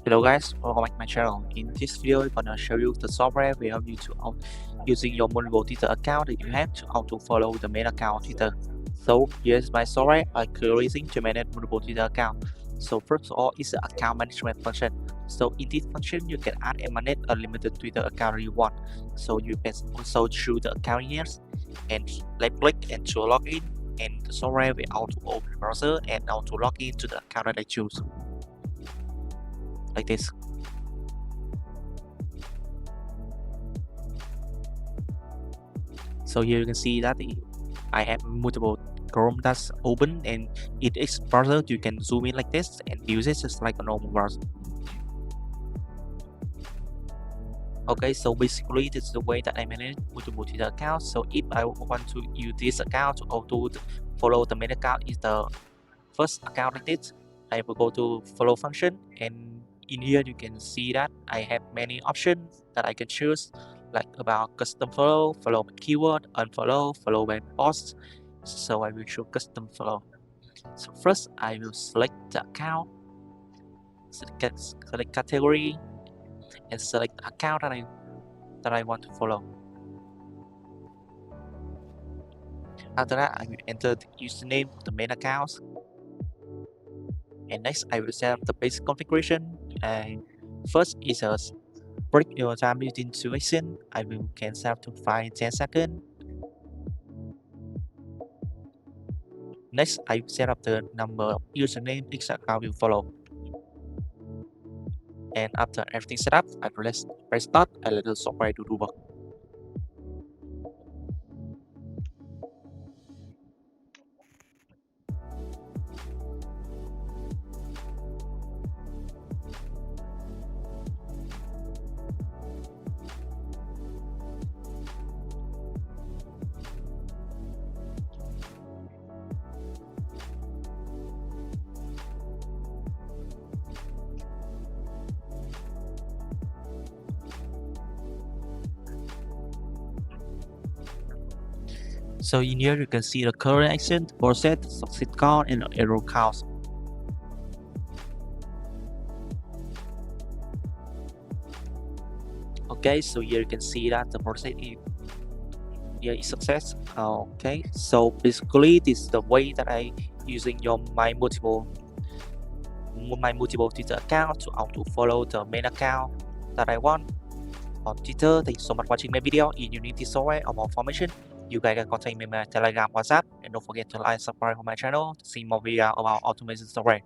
Hello guys, welcome back to my channel. In this video, I'm gonna show you the software we help you to using your multiple Twitter account that you have to auto follow the main account Twitter. So here's my software I creating to manage multiple Twitter account. So first of all, it's the account management function. So in this function, you can add and manage unlimited Twitter account you want. So you can also choose the account years and left click and to log in, and the software will auto open the browser and auto log in to the account that I choose. Like this. So here you can see that I have multiple Chrome that's open, and in each browser you can zoom in like this and use it just like a normal browser. Okay, so basically this is the way that I manage multiple Twitter accounts. So if I want to use this account to auto follow the main account, is the first account like this, I will go to follow function, and in here you can see that I have many options that I can choose, like about custom follow, follow by keyword, unfollow, follow by post. So I will choose custom follow. So first I will select the account, select category, and select the account that I want to follow. After that, I will enter the username of the main account. And next, I will set up the basic configuration. And first is a break your time between two actions. I will can set up to 5-10 seconds. Next, I will set up the number of username each account will follow. And after everything set up, I will press start and let the software do work. So in here you can see the current action, process, success count, and error count. Okay, so here you can see that the process is success. Okay, so basically this is the way that I using my multiple Twitter account to auto follow the main account that I want on Twitter. Thank you so much for watching my video. If you need this software or more information, you guys can contact me on my Telegram, WhatsApp, and don't forget to like and subscribe on my channel to see more video about automation software.